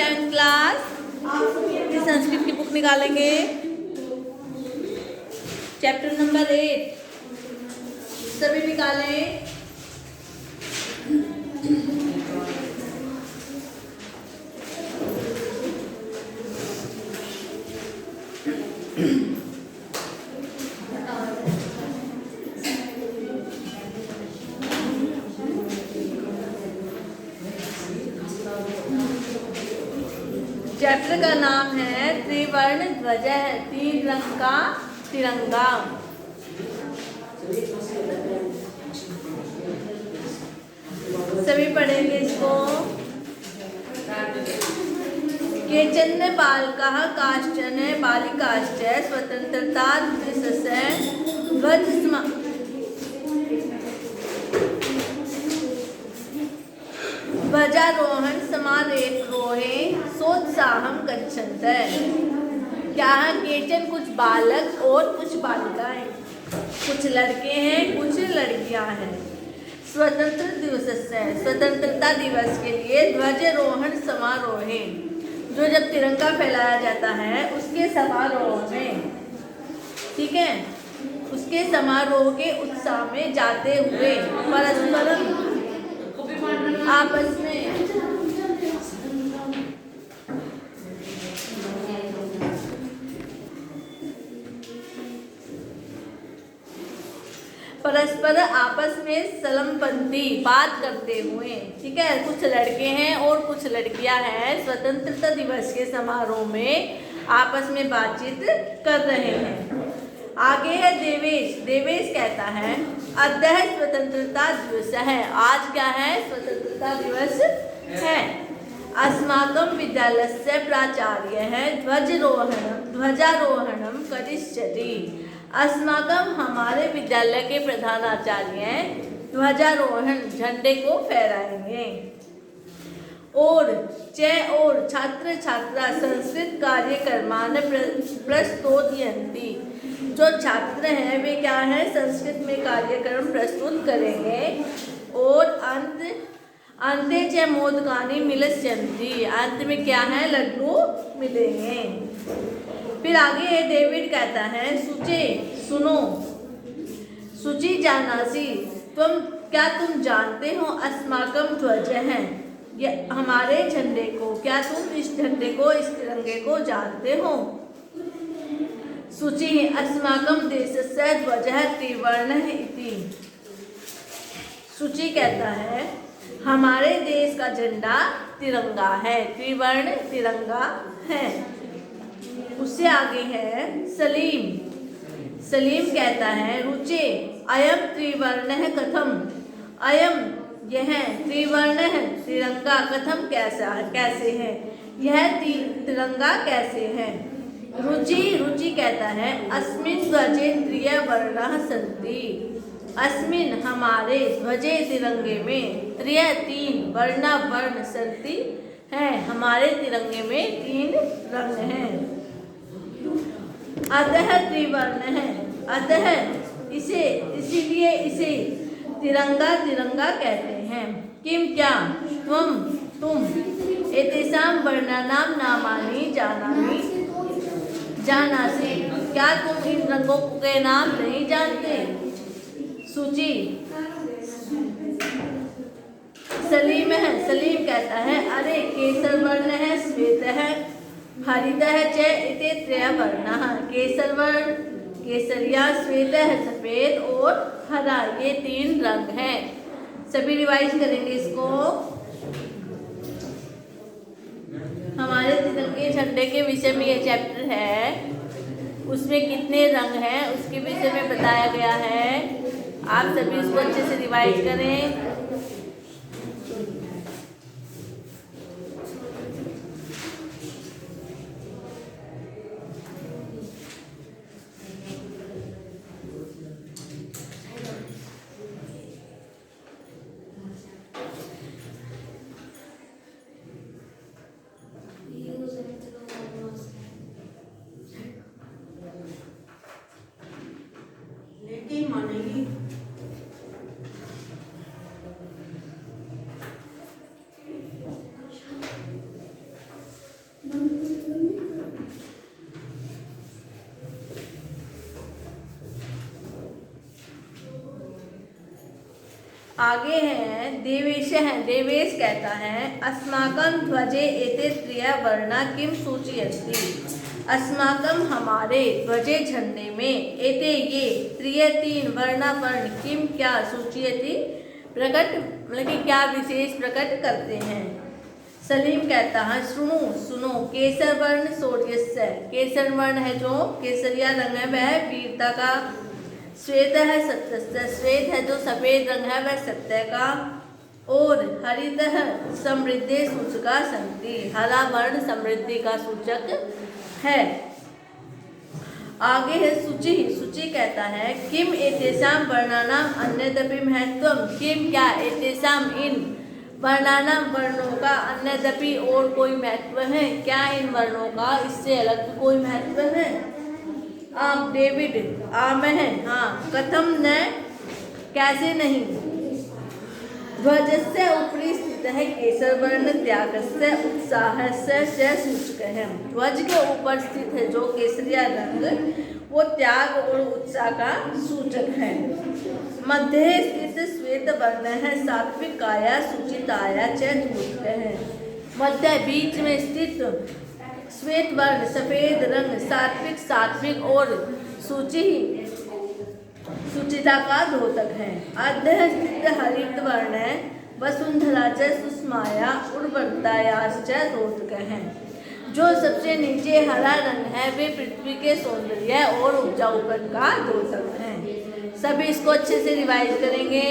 10th class Sanskrit की book निकालेंगे, chapter number 8 सभी निकालें। चैप्टर का नाम है त्रिवर्ण ध्वज, तीन रंग का तिरंगा। सभी पढ़ेंगे इसको। केचन बालकः काश्चन बालिकाश्च स्वतंत्रता दिवसस्य ध्वजारोहण समारोहे सोत्साहं गच्छन्तः। क्या है? केचन कुछ बालक और कुछ बालिकाएं, कुछ लड़के हैं कुछ लड़कियां हैं। स्वतंत्र दिवस से स्वतंत्रता दिवस के लिए ध्वजारोहण समारोह, जो जब तिरंगा फहराया जाता है उसके समारोह में, ठीक है, उसके समारोह के उत्साह में जाते हुए परस्पर आपस में आपस में सलमपंथी बात करते हुए, ठीक है, कुछ लड़के हैं और कुछ लड़कियां हैं, स्वतंत्रता दिवस के समारोह में आपस में बातचीत कर रहे हैं। आगे है देवेश। देवेश कहता है अद्य स्वतंत्रता दिवस है। आज क्या है? स्वतंत्रता दिवस है। अस्माकं विद्यालयस्य प्राचार्यः ध्वजारोहणं करिष्यति। अस्माकं हमारे विद्यालय के प्रधानाचार्य ध्वजारोहण झंडे को फहराएंगे। और छात्र छात्रा संस्कृत कार्यक्रमान प्रस्तुतयन्ति। जो छात्र हैं वे क्या है? संस्कृत में कार्यक्रम प्रस्तुत करेंगे। और अंते च मोदकानि मिलिष्यन्ति। अंत में क्या है? लड्डू मिलेंगे। फिर आगे है डेविड कहता है सुचे सुनो, सुचि जानासी, क्या तुम जानते हो? अस्माकं ध्वज है, ये हमारे झंडे को, क्या तुम इस झंडे को, इस तिरंगे को जानते हो? सुचि अस्माकं देशस्य ध्वजः त्रिवर्णः इति। सुचि कहता है हमारे देश का झंडा तिरंगा है, त्रिवर्ण तिरंगा है। उससे आगे है सलीम। सलीम कहता है रुचे अयम त्रिवर्णः कथम। अयम यह त्रिवर्णः तिरंगा कथम कैसे है, यह तिरंगा कैसे है? रुचि कहता है अस्मिन् ध्वजे त्रिवर्णाः सन्ति। अस्मिन् हमारे ध्वजे तिरंगे में तीन वर्ण सन्ति है, हमारे तिरंगे में तीन रंग हैं। अतः त्रिवर्ण है, अतः इसीलिए इसे तिरंगा कहते हैं। किम क्या? तुम एतेषां वर्णानां नामानि जानासि। क्या तुम इन रंगों के नाम नहीं जानते? सूची। सलीम कहता है अरे केसर वर्ण है, श्वेत है, हरित है, च इति त्रयवर्णः। केसर वर्ण, केसरिया, श्वेत है सफेद और हरा, ये तीन रंग हैं। सभी रिवाइज करेंगे इसको। हमारे तिरंगे झंडे के विषय में ये चैप्टर है, उसमें कितने रंग हैं उसके विषय में बताया गया है। आप सभी इसको अच्छे से रिवाइज करें। आगे है देवेश है। देवेश कहता है अस्माकं ध्वजे एते त्रिया वर्णा किम सूचयन्ति। अस्माकं हमारे ध्वजे झंडे में एते ये त्रिय तीन वर्णा वर्ण किम क्या सूचयति प्रकट मतलब कि क्या विशेष प्रकट करते हैं। सलीम कहता है सुनो सुनो केसर वर्ण शौर्यस्य। केसर वर्ण है जो केसरिया रंग है वह वीरता का। श्वेत है सत्यस्य। श्वेत है जो सफेद रंग है वह सत्य का। और हरित समृद्धि सूचका संति। हरा वर्ण समृद्धि का सूचक है। आगे है शुचि। शुचि कहता है किम एतेषां वर्णानाम अन्यदपि महत्वम। किम क्या एतेषां इन वर्णानाम वर्णों का अन्यदपि और कोई महत्व है। क्या इन वर्णों का इससे अलग कोई महत्व है। आप डेविड आमह हाँ कथम न कैसे नहीं। ध्वजस्य ऊपरी स्थित है केसर वर्ण त्यागस्य उत्साहस्य च सूचक है। ध्वज के ऊपर स्थित है जो केसरिया रंग वो त्याग और उत्साह का सूचक है। मध्य स्थित श्वेत वर्ण है सात्विक काया सुचिताया च सूचक है। मध्य बीच में स्थित श्वेत वर्ण सफेद रंग सात्विक सात्विक और सुचिता का द्योतक है। अध्य स्थित हरित वर्ण है वसुंधरा च सुषमाया उर्वरतायाश्च द्योतक है। जो सबसे नीचे हरा रंग है वे पृथ्वी के सौंदर्य और उपजाऊपन का द्योतक है। सभी इसको अच्छे से रिवाइज करेंगे।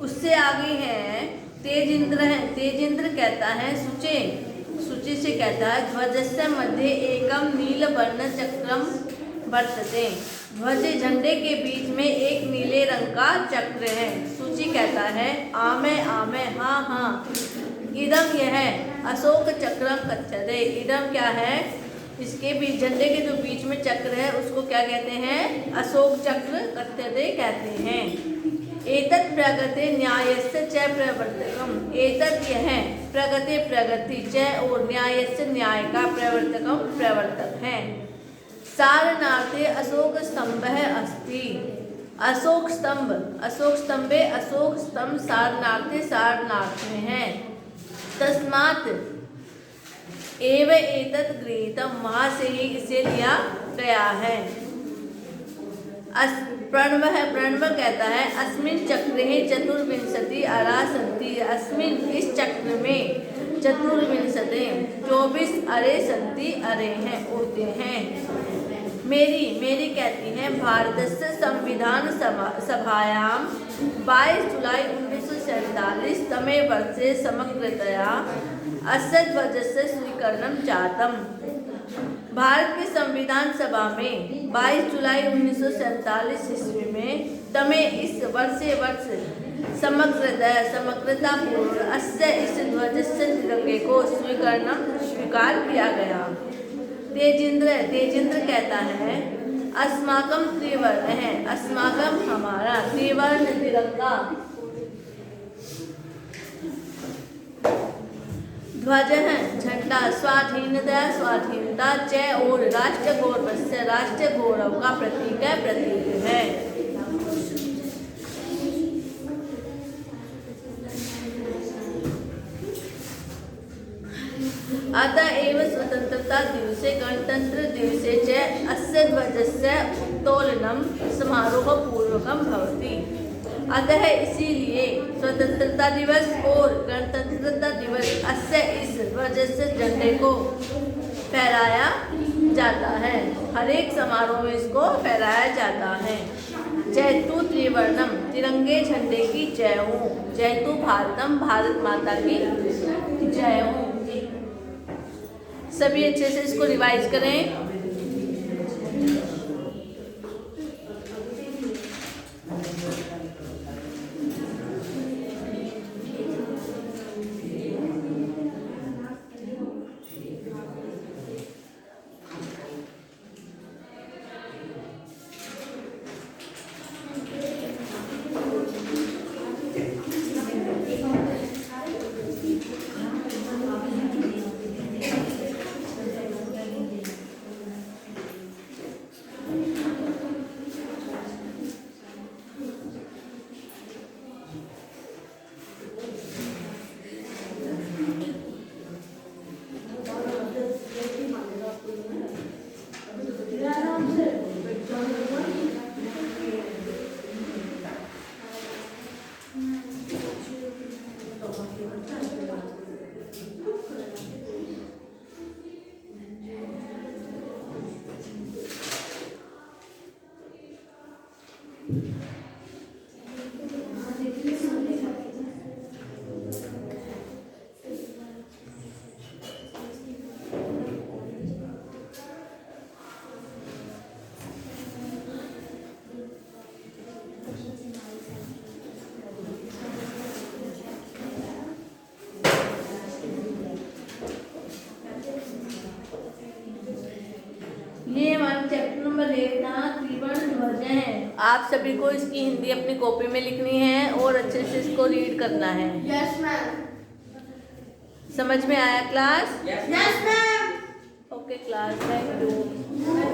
उससे आगे है तेजेंद्र है। तेजेंद्र कहता है सुचे सूची से कहता है ध्वजस्य मध्य एकम नील वर्ण चक्रम वर्तते। ध्वज झंडे के बीच में एक नीले रंग का चक्र है। सूची कहता है आमे आमे हाँ हाँ इदम यह अशोक चक्रम कथ्यते। इदम क्या है इसके बीच झंडे के जो बीच में चक्र है उसको क्या कहते हैं अशोक चक्र कथ्यते कहते हैं। एतत् प्रगति न्यायस्य च प्रवर्तकम। एतत् यह प्रगति प्रगति च और न्यायस्य न्याय का प्रवर्तकम प्रवर्तक है। सारनार्थे अशोक स्तंभ अस्ति। अशोक स्तंभे अशोक स्तंभ सारनार्थे सारनार्थ में है। तस्मात् एव एतत् गृहीतम वहाँ से ही इसे लिया गया है। प्रणव है। प्रणव कहता है अस्मिन् चक्रे चतुर्विंशति अरा सन्ति। अस्मिन् इस चक्र में चतुर्विंशति 24 अरे सन्ति अरे हैं होते हैं। मेरी कहती है भारतस्य संविधान सभायां 22 जुलाई 1947 तमे वर्षे समग्रतया अस्य ध्वजस्य स्वीकरणं जातम्। भारत के संविधान सभा में 22 जुलाई 1947 ईस्वी में तमे इस वर्ष समग्रता पूर्व अस्य इस ध्वजस्य तिरंगे को स्वीकार किया गया। तेजेंद्र कहता है अस्माकम त्रिवर्ण है। अस्माकम हमारा त्रिवर्ण तिरंगा ध्वज है झंडा स्वाधीनता च और राष्ट्र गौरवस्य राष्ट्रीय गौरव का प्रतीक है। अतः एव स्वतंत्रता दिवसे गणतंत्र दिवसे च अस्य ध्वजस्य उत्तोलनं समारोहपूर्वकं भवति। अतः इसीलिए स्वतंत्रता दिवस और गणतंत्रता दिवस अस्य इस ध्वजस्य झंडे को फहराया जाता है। हर एक समारोह में इसको फहराया जाता है। जयतु त्रिवर्णम, तिरंगे झंडे की जय हो। जयतु भारतम, भारत माता की जय हो। सभी अच्छे से इसको रिवाइज करें। ये हमारा चैप्टर नंबर 8 था, त्रिवर्ण ध्वज है। आप सभी को इसकी हिंदी अपनी कॉपी में लिखनी है और अच्छे से इसको रीड करना है। Yes ma'am. समझ में आया class? Yes ma'am. Okay class, thank you.